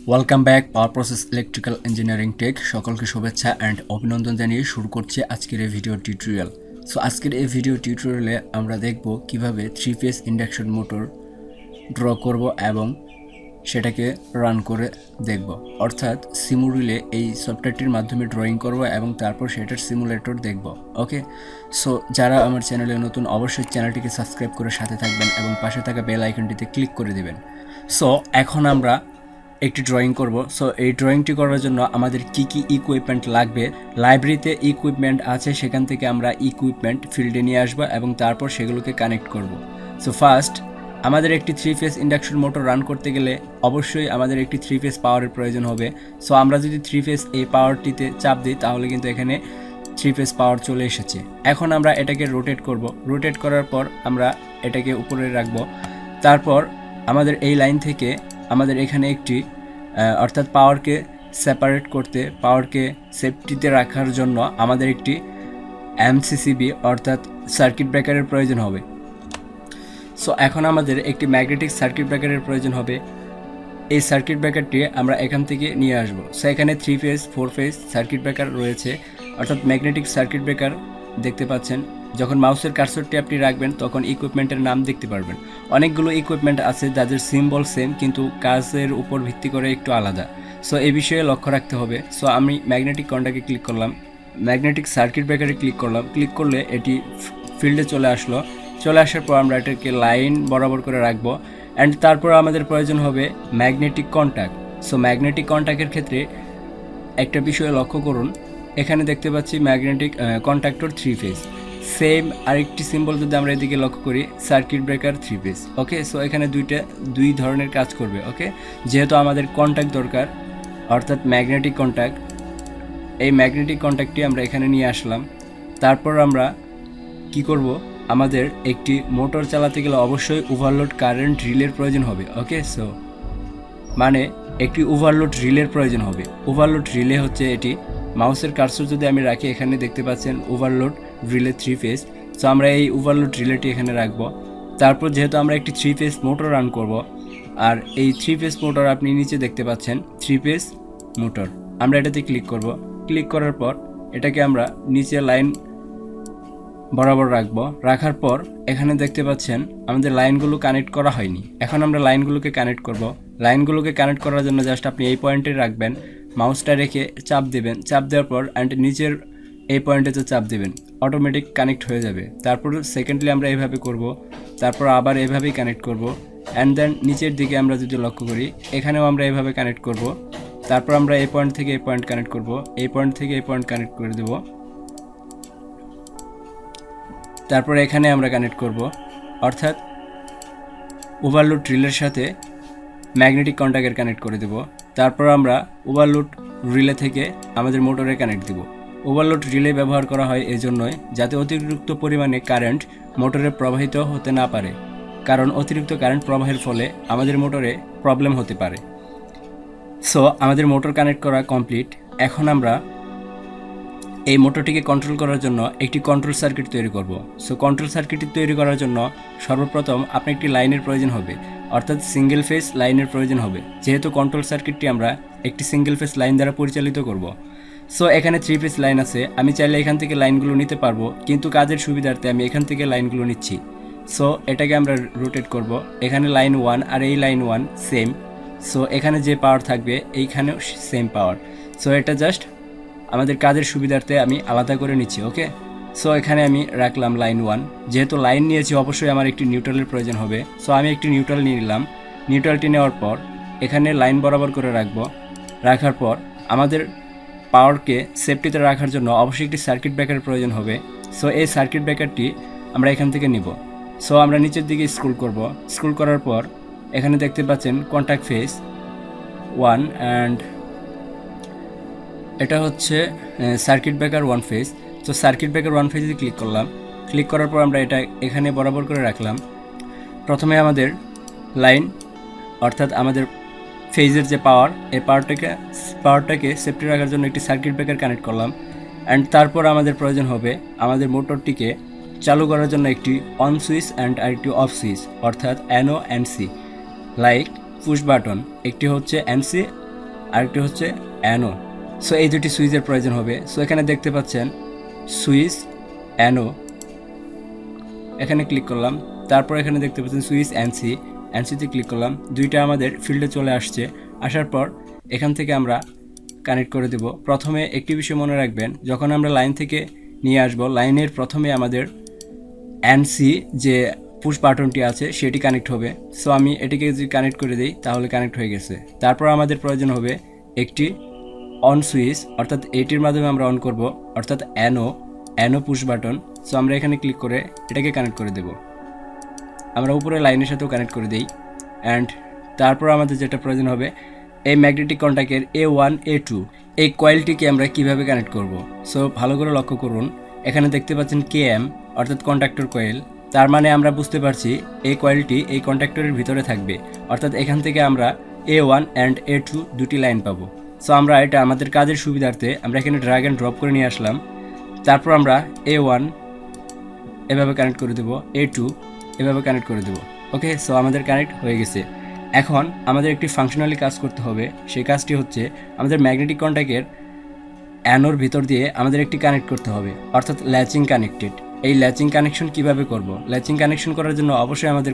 Welcome back পাওয়ার process electrical engineering take. সকলকে শুভেচ্ছা and অভিনন্দন জানিয়ে শুরু করছি আজকের এই ভিডিও টিউটোরিয়াল। সো আজকের এই ভিডিও টিউটোরিয়ালে আমরা দেখব কিভাবে 3 ফেজ ইন্ডাকশন মোটর ড্র করব এবং সেটাকে রান করে দেখব, অর্থাৎ সিমুরিলে এই সফটওয়্যারটির মাধ্যমে ড্রয়িং করব এবং তারপর সেটার সিমুলেটর দেখব। ওকে, সো যারা আমার চ্যানেলে নতুন অবশ্যই চ্যানেলটিকে সাবস্ক্রাইব করে সাথে থাকবেন এবং পাশে থাকা বেল আইকনটিতে ক্লিক করে দেবেন। সো এখন আমরা একটি ড্রয়িং করব। সো এই ড্রয়িংটি করার জন্য আমাদের কি কি ইকুইপমেন্ট লাগবে, লাইব্রেরিতে ইকুইপমেন্ট আছে, সেখান থেকে আমরা ইকুইপমেন্ট ফিল্ডে নিয়ে আসবো এবং তারপর সেগুলোকে কানেক্ট করব। সো ফার্স্ট আমাদের একটি 3 ফেজ ইন্ডাকশন মোটর রান করতে গেলে অবশ্যই আমাদের একটি 3 ফেজ পাওয়ারের প্রয়োজন হবে। সো আমরা যদি 3 ফেজ এই পাওয়ারটিতে চাপ দিই তাহলে কিন্তু এখানে 3 ফেজ পাওয়ার চলে এসেছে। এখন আমরা এটাকে রোটেট করব। রোটেট করার পর আমরা এটাকে উপরে রাখবো। তারপর আমাদের এই লাইন থেকে আমাদের এখানে একটি অর্থাৎ পাওয়ারকে সেপারেট করতে, পাওয়ারকে সেফটিতে রাখার জন্য আমাদের একটি এমসিসিবি অর্থাৎ সার্কিট ব্রেকারের প্রয়োজন হবে। সো এখন আমাদের একটি ম্যাগনেটিক সার্কিট ব্রেকারের প্রয়োজন হবে। এই সার্কিট ব্রেকারটি আমরা এখান থেকে নিয়ে আসব। সো এখানে 3 ফেজ 4 ফেজ সার্কিট ব্রেকার রয়েছে, অর্থাৎ ম্যাগনেটিক সার্কিট ব্রেকার দেখতে পাচ্ছেন। যখন মাউসের কার্সরটি আপনি রাখবেন তখন ইকুইপমেন্টের নাম দেখতে পারবেন। অনেকগুলো ইকুইপমেন্ট আছে যাদের সিম্বল সেম কিন্তু কাজের উপর ভিত্তি করে একটু আলাদা। সো এই বিষয়ে লক্ষ্য রাখতে হবে। সো আমি ম্যাগনেটিক কন্টাক্টে ক্লিক করলাম, ম্যাগনেটিক সার্কিট ব্রেকারে ক্লিক করলাম। ক্লিক করলে এটি ফিল্ডে চলে আসলো। চলে আসার পর আমরা এটাকে লাইন বরাবর করে রাখবো অ্যান্ড তারপর আমাদের প্রয়োজন হবে ম্যাগনেটিক কন্টাক্ট। সো ম্যাগনেটিক কন্টাক্টের ক্ষেত্রে একটা বিষয় লক্ষ্য করুন, এখানে দেখতে পাচ্ছি ম্যাগনেটিক কন্ট্যাক্টর 3 ফেজ। সেম আরেকটি সিম্বল যদি আমরা এদিকে লক্ষ্য করি, সার্কিট ব্রেকার 3 ফেজ। ওকে, সো এখানে দুই ধরনের কাজ করবে। ওকে, যেহেতু আমাদের কন্ট্যাক্ট দরকার অর্থাৎ ম্যাগনেটিক কন্ট্যাক্ট, এই ম্যাগনেটিক কন্ট্যাক্টটি আমরা এখানে নিয়ে আসলাম। তারপর আমরা কি করব, আমাদের একটি মোটর চালাতে গেলে অবশ্যই ওভারলোড কারেন্ট রিলের প্রয়োজন হবে। ওকে, সো মানে একটি ওভারলোড রিলের প্রয়োজন হবে। ওভারলোড রিলে হচ্ছে এটি। মাউসের কার্সর যদি আমি রাখি এখানে দেখতে পাচ্ছেন ওভারলোড রিলে 3 ফেজ। সো আমরা এই ওভারলোড রিলেটি এখানে রাখবো। তারপর যেহেতু আমরা একটি 3 ফেজ মোটর রান করব, আর এই 3 ফেজ মোটর আপনি নিচে দেখতে পাচ্ছেন 3 ফেজ মোটর, আমরা এটাতে ক্লিক করব। ক্লিক করার পর এটাকে আমরা নিচে লাইন বরাবর রাখবো। রাখার পর এখানে দেখতে পাচ্ছেন আমাদের লাইনগুলো কানেক্ট করা হয়নি। এখন আমরা লাইনগুলোকে কানেক্ট করব। লাইনগুলোকে কানেক্ট করার জন্য জাস্ট আপনি এই পয়েন্টে রাখবেন, মাউসটা রেখে চাপ দেবেন। চাপ দেওয়ার পর অ্যান্ড নিচের এই পয়েন্টেতে চাপ দেবেন, অটোমেটিক কানেক্ট হয়ে যাবে। তারপর সেকেন্ডলি আমরা এইভাবে করব, তারপর আবার এইভাবেই কানেক্ট করব অ্যান্ড দেন নিচের দিকে আমরা যদি লক্ষ্য করি এখানেও আমরা এইভাবে কানেক্ট করব। তারপর আমরা এই পয়েন্ট থেকে এই পয়েন্ট কানেক্ট করব, এই পয়েন্ট থেকে এই পয়েন্ট কানেক্ট করে দেব। তারপর এখানে আমরা কানেক্ট করব, অর্থাৎ ওভারলোড রিলের সাথে ম্যাগনেটিক কন্ট্যাক্টের কানেক্ট করে দেব। তারপর আমরা ওভারলোড রিলে থেকে আমাদের মোটরে কানেক্ট দেব। ওভারলোড রিলে ব্যবহার করা হয় এজন্যই যাতে অতিরিক্ত পরিমাণে কারেন্ট মোটরে প্রবাহিত হতে না পারে, কারণ অতিরিক্ত কারেন্ট প্রবাহের ফলে আমাদের মোটরে প্রবলেম হতে পারে। সো আমাদের মোটর কানেক্ট করা কমপ্লিট। এখন আমরা এই মোটরটিকে কন্ট্রোল করার জন্য একটি কন্ট্রোল সার্কিট তৈরি করব। সো কন্ট্রোল সার্কিটটি তৈরি করার জন্য সর্বপ্রথম আপনি একটি লাইনের প্রয়োজন হবে, অর্থাৎ সিঙ্গেল ফেজ লাইনের প্রয়োজন হবে, যেহেতু কন্ট্রোল সার্কিটটি আমরা একটি সিঙ্গেল ফেজ লাইন দ্বারা পরিচালিত করব। সো এখানে 3 ফেজ লাইন আছে, আমি চাইলে এখান থেকে লাইনগুলো নিতে পারবো, কিন্তু কাজের সুবিধার্থে আমি এখান থেকে লাইনগুলো নিচ্ছি। সো এটাকে আমরা রোটেট করব। এখানে লাইন 1 আর এই লাইন 1 সেম। সো এখানে যে পাওয়ার থাকবে এইখানেও সেম পাওয়ার। সো এটা জাস্ট আমাদের কাজের সুবিধার্থে আমি আলাদা করে নিচ্ছি। ওকে, সো এখানে আমি রাখলাম লাইন 1। যেহেতু লাইন নিয়েছি অবশ্যই আমার একটি নিউট্রালের প্রয়োজন হবে। সো আমি একটি নিউট্রাল নিয়ে নিলাম। নিউট্রালটি নেওয়ার পর এখানে লাইন বরাবর করে রাখবো। রাখার পর আমাদের পাওয়ারকে সেফটিতে রাখার জন্য অবশ্যই একটি সার্কিট ব্রেকারের প্রয়োজন হবে। সো এই সার্কিট ব্রেকারটি আমরা এখান থেকে নিব। সো আমরা নিচের দিকে স্ক্রল করব। স্ক্রল করার পর এখানে দেখতে পাচ্ছেন কন্ট্যাক্ট ফেজ 1 অ্যান্ড এটা হচ্ছে সার্কিট ব্রেকার 1 ফেজ। তো সার্কিট ব্রেকার 1 ফেজে ক্লিক করলাম। ক্লিক করার পর আমরা এটা এখানে বরাবর করে রাখলাম। প্রথমে আমাদের লাইন অর্থাৎ আমাদের ফেজের যে পাওয়ার, এই পাওয়ারটাকে সেফটি রাখার জন্য একটি সার্কিট ব্রেকার কানেক্ট করলাম অ্যান্ড তারপর আমাদের প্রয়োজন হবে আমাদের মোটরটিকে চালু করার জন্য একটি অন সুইচ অ্যান্ড আরেকটি অফ সুইচ, অর্থাৎ NO and C, like push button. একটি হচ্ছে NC, আরেকটি হচ্ছে NO। সো এই দুটি সুইচের প্রয়োজন হবে। সো এখানে দেখতে পাচ্ছেন সুইচ NO, এখানে ক্লিক করলাম। তারপর এখানে দেখতে পাচ্ছেন সুইচ NCতে ক্লিক করলাম। দুইটা আমাদের ফিল্ডে চলে আসছে। আসার পর এখান থেকে আমরা কানেক্ট করে দেব। প্রথমে একটি বিষয় মনে রাখবেন, যখন আমরা লাইন থেকে নিয়ে আসব, লাইনের প্রথমে আমাদের NC যে পুশ বাটনটি আছে সেটি কানেক্ট হবে। সো আমি এটিকে যদি কানেক্ট করে দিই তাহলে কানেক্ট হয়ে গেছে। তারপর আমাদের প্রয়োজন হবে একটি অন সুইচ, অর্থাৎ এটির মাধ্যমে আমরা অন করব, অর্থাৎ NO পুশ বাটন। সো আমরা এখানে ক্লিক করে এটাকে কানেক্ট করে দেব। আমরা উপরে লাইনের সাথেও কানেক্ট করে দিই। অ্যান্ড তারপর আমাদের যেটা প্রয়োজন হবে, এই ম্যাগনেটিক কন্ট্যাক্টের A1 A2 এই কয়েলটিকে আমরা কিভাবে কানেক্ট করব। সো ভালো করে লক্ষ্য করুন, এখানে দেখতে পাচ্ছেন KM, অর্থাৎ কন্ট্যাক্টর কয়েল। তার মানে আমরা বুঝতে পারছি এই কয়েলটি এই কন্ট্যাক্টরের ভিতরে থাকবে, অর্থাৎ এখান থেকে আমরা A1 অ্যান্ড A2 দুটি লাইন পাবো। সো আমরা এটা আমাদের কাজের সুবিধার্থে আমরা এখানে ড্র্যাগ অ্যান্ড ড্রপ করে নিয়ে আসলাম। তারপর আমরা A1 এভাবে কানেক্ট করে দেবো, A2 এভাবে কানেক্ট করে দেবো। ওকে, সো আমাদের কানেক্ট হয়ে গেছে। এখন আমাদের একটি ফাংশনালি কাজ করতে হবে। সেই কাজটি হচ্ছে আমাদের ম্যাগনেটিক কন্ট্যাক্টের NOর ভিতর দিয়ে আমাদের একটি কানেক্ট করতে হবে, অর্থাৎ ল্যাচিং কানেক্টেড। এই ল্যাচিং কানেকশন কিভাবে করব? ল্যাচিং কানেকশন করার জন্য অবশ্যই আমাদের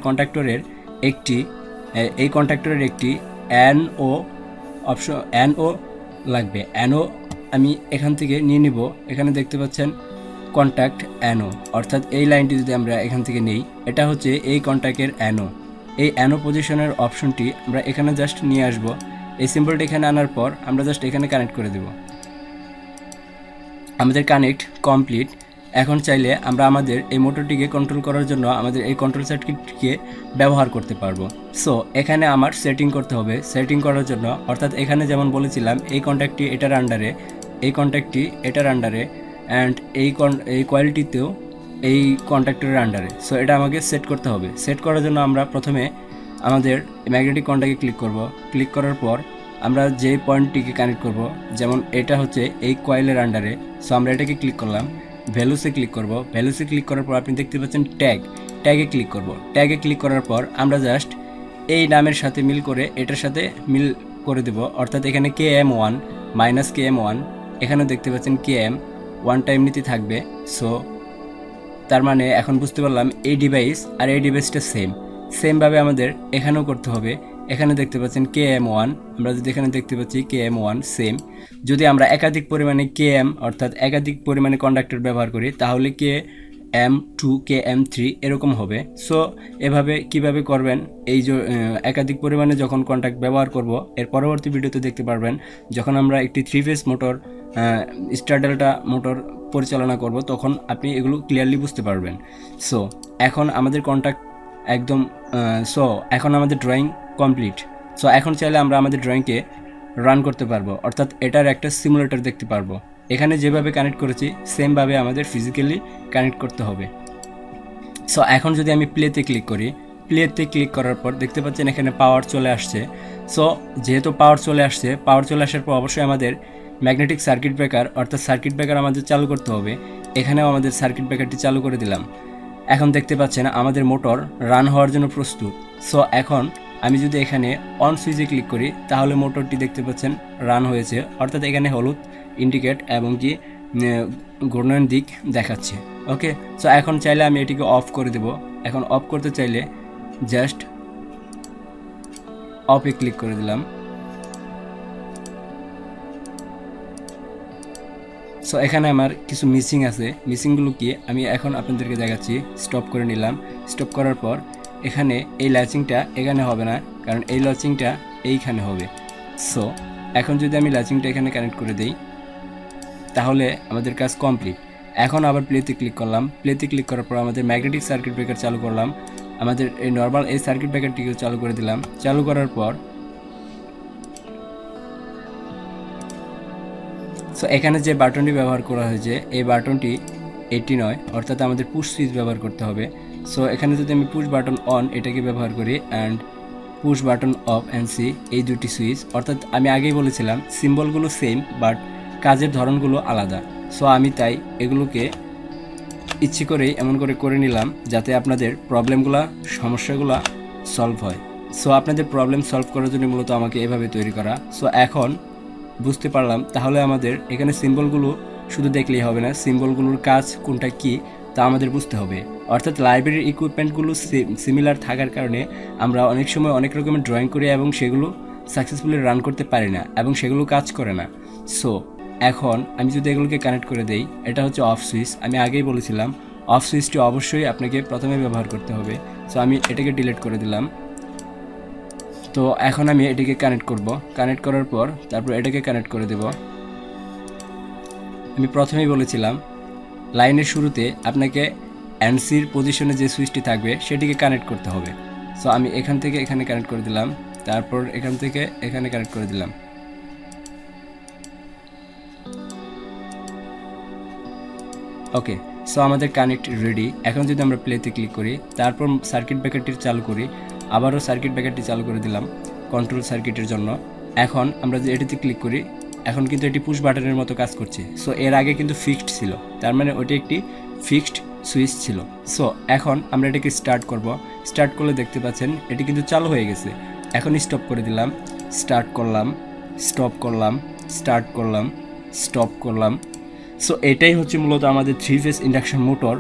এই কন্ট্যাক্টরের একটি NO লাগবে। NO আমি এখান থেকে নিয়ে নিব। এখানে দেখতে পাচ্ছেন কন্ট্যাক্ট NO, অর্থাৎ এই লাইনটি যদি আমরা এখান থেকে নেই, এটা হচ্ছে এই কন্ট্যাক্টের NO। এই NO পজিশনের অপশনটি আমরা এখানে জাস্ট নিয়ে আসব। এই সিম্বলটা এখানে আনার পর আমরা জাস্ট এখানে কানেক্ট করে দেব। আমাদের কানেক্ট কমপ্লিট। এখন চাইলে আমরা আমাদের এই মোটরটিকে কন্ট্রোল করার জন্য আমাদের এই কন্ট্রোল সার্কিটটিকে ব্যবহার করতে পারবো। সো এখানে আমার সেটিং করতে হবে। সেটিং করার জন্য, অর্থাৎ এখানে যেমন বলেছিলাম এই কন্ট্যাক্টটি এটার আন্ডারে, এই কন্ট্যাক্টটি এটার আন্ডারে, অ্যান্ড এই কয়েলটিতেও এই কন্ট্যাক্টরের আন্ডারে। সো এটা আমাকে সেট করতে হবে। সেট করার জন্য আমরা প্রথমে আমাদের ম্যাগনেটিক কন্ট্যাক্টে ক্লিক করব। ক্লিক করার পর আমরা যে পয়েন্টটিকে কানেক্ট করব, যেমন এটা হচ্ছে এই কয়েলের আন্ডারে। সো আমরা এটাকে ক্লিক করলাম, ভ্যালুসে ক্লিক করব। ভ্যালুসে ক্লিক করার পর আপনি দেখতে পাচ্ছেন ট্যাগে ক্লিক করব। ট্যাগে ক্লিক করার পর আমরা জাস্ট এই নামের সাথে মিল করে এটার সাথে মিল করে দেব, অর্থাৎ এখানে KM1 -KM1, এখানে দেখতে পাচ্ছেন KM 1 টাইম নিতে থাকবে। সো তার মানে এখন বুঝতে পারলাম এই ডিভাইস আর এই ডিভাইসটা সেমভাবে আমাদের এখানেও করতে হবে। এখানে দেখতে পাচ্ছেন KM1, আমরা যদি এখানে দেখতে পাচ্ছি KM1 সেম। যদি আমরা একাধিক পরিমাণে KM, অর্থাৎ একাধিক পরিমাণে কন্ডাক্টর ব্যবহার করি, তাহলে KM2 KM3 এরকম হবে। সো এভাবে কিভাবে করবেন, এই যে একাধিক পরিমাণে যখন কন্ট্যাক্ট ব্যবহার করব, এর পরবর্তী ভিডিওতে দেখতে পারবেন। যখন আমরা একটি 3 phase motor, star delta motor পরিচালনা করব, তখন আপনি এগুলো ক্লিয়ারলি বুঝতে পারবেন। সো এখন আমাদের কন্ট্যাক্ট একদম এখন আমাদের ড্রয়িং কমপ্লিট। সো এখন চাইলে আমরা আমাদের ড্রয়িংকে রান করতে পারবো, অর্থাৎ এটার একটা সিমুলেটর দেখতে পারবো। এখানে যেভাবে কানেক্ট করেছি সেমভাবে আমাদের ফিজিক্যালি কানেক্ট করতে হবে। সো এখন যদি আমি প্লেতে ক্লিক করি, প্লেতে ক্লিক করার পর দেখতে পাচ্ছেন এখানে পাওয়ার চলে আসছে। সো যেহেতু পাওয়ার চলে আসার পর অবশ্যই আমাদের ম্যাগনেটিক সার্কিট ব্রেকার, অর্থাৎ সার্কিট ব্রেকার আমাদের চালু করতে হবে। এখানেও আমাদের সার্কিট ব্রেকারটি চালু করে দিলাম। এখন দেখতে পাচ্ছেন আমাদের মোটর রান হওয়ার জন্য প্রস্তুত। সো এখন আমি যদি এখানে অন সুইচে ক্লিক করি, তাহলে মোটরটি দেখতে পাচ্ছেন রান হয়েছে, অর্থাৎ এখানে হলুদ ইন্ডিকেট এবং কি ঘূর্ণয়ন দিক দেখাচ্ছে। ওকে, সো এখন চাইলে আমি এটিকে অফ করে দেব। এখন অফ করতে চাইলে জাস্ট অফে ক্লিক করে দিলাম। সো এখানে আমার কিছু মিসিং আছে। মিসিংগুলো কি আমি এখন আপনাদেরকে দেখাচ্ছি। স্টপ করে নিলাম। স্টপ করার পর এখানে এই ল্যাচিংটা এখানে হবে না, কারণ এই ল্যাচিংটা এইখানে হবে। সো এখন যদি আমি ল্যাচিংটা এখানে কানেক্ট করে দিই, তাহলে আমাদের কাজ কমপ্লিট। এখন আবার প্লেতে ক্লিক করলাম। প্লেতে ক্লিক করার পর আমাদের ম্যাগনেটিক সার্কিট ব্রেকার চালু করলাম। আমাদের এই নর্মাল এই সার্কিট ব্রেকারটিকেও চালু করে দিলাম। চালু করার পর সো এখানে যে বাটনটি ব্যবহার করা হয়েছে, এই বাটনটি এটি নয়, অর্থাৎ আমাদের পুশ সুইচ ব্যবহার করতে হবে। সো এখানে যদি আমি পুশ বাটন অন এটাকে ব্যবহার করি, and push button off and see এই দুটি সুইচ, অর্থাৎ আমি আগেই বলেছিলাম সিম্বলগুলো সেম বাট কাজের ধরনগুলো আলাদা। সো আমি তাই এগুলোকে ইচ্ছে করেই এমন করে নিলাম যাতে আপনাদের প্রবলেমগুলো সমস্যাগুলো সলভ হয়। সো আপনাদের প্রবলেম সলভ করার জন্য মূলত আমাকে এভাবে তৈরি করা। সো এখন বুঝতে পারলাম তাহলে আমাদের এখানে সিম্বলগুলো শুধু দেখলেই হবে না, সিম্বলগুলোর কাজ কোনটা কি তা আমাদের বুঝতে হবে। অর্থাৎ লাইব্রেরির ইকুইপমেন্টগুলো সিমিলার থাকার কারণে আমরা অনেক সময় অনেক রকমের ড্রয়িং করি এবং সেগুলো সাকসেসফুলি রান করতে পারি না এবং সেগুলো কাজ করে না। সো এখন আমি যদি এগুলোকে কানেক্ট করে দেই, এটা হচ্ছে অফ সুইচ। আমি আগেই বলেছিলাম অফ সুইচটি অবশ্যই আপনাকে প্রথমে ব্যবহার করতে হবে। সো আমি এটাকে ডিলিট করে দিলাম। তো এখন আমি এটিকে কানেক্ট করব, কানেক্ট করার পর তারপর এটাকে কানেক্ট করে দেব। আমি প্রথমেই বলেছিলাম লাইনের শুরুতে আপনাকে এনসির পজিশনে যে সুইচটি থাকবে সেটিকে কানেক্ট করতে হবে। সো আমি এখান থেকে এখানে কানেক্ট করে দিলাম, তারপর এখান থেকে এখানে কানেক্ট করে দিলাম। ওকে, সো আমাদের কানেক্ট রেডি। এখন যদি আমরা প্লেতে ক্লিক করি, তারপর সার্কিট ব্রেকারটি চালু করি, আবারও সার্কিট ব্রেকারটি চালু করে দিলাম কন্ট্রোল সার্কিটের জন্য। এখন আমরা যদি এটিতে ক্লিক করি, এখন কিন্তু এটি পুশ বাটনের মতো কাজ করছে। সো এর আগে কিন্তু ফিক্সড ছিল, তার মানে ওটি একটি ফিক্সড সুইচ ছিল। সো এখন আমরা এটাকে স্টার্ট করব। স্টার্ট করলে দেখতে পাচ্ছেন এটি কিন্তু চালু হয়ে গেছে। এখন স্টপ করে দিলাম, স্টার্ট করলাম, স্টপ করলাম, স্টার্ট করলাম, স্টপ করলাম। সো এটাই হচ্ছে মূলত আমাদের 3 ফেজ ইন্ডাকশন মোটর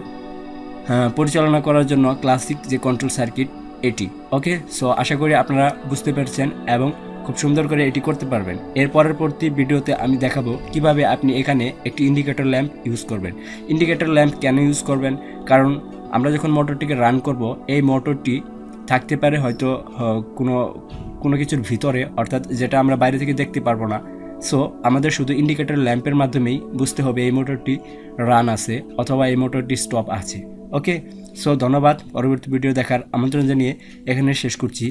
পরিচালনা করার জন্য ক্লাসিক যে কন্ট্রোল সার্কিট এটি। ওকে, সো আশা করি আপনারা বুঝতে পারছেন এবং খুব সুন্দর করে এটি করতে পারবেন। এর পরবর্তী ভিডিওতে আমি দেখাবো কিভাবে আপনি এখানে একটি ইন্ডিকেটর ল্যাম্প ইউজ করবেন। ইন্ডিকেটর ল্যাম্প কেন ইউজ করবেন? কারণ আমরা যখন মোটরটিকে রান করব, এই মোটরটি থাকতে পারে হয়তো কোনো কিছুর ভিতরে, অর্থাৎ যেটা আমরা বাইরে থেকে দেখতে পারবো না। সো আমাদের শুধু ইন্ডিকেটর ল্যাম্পের মাধ্যমেই বুঝতে হবে এই মোটরটি রান আছে অথবা এই মোটরটি স্টপ আছে। ওকে, সো ধন্যবাদ। পরবর্তী ভিডিও দেখার আমন্ত্রণ জানিয়ে এখানে শেষ করছি।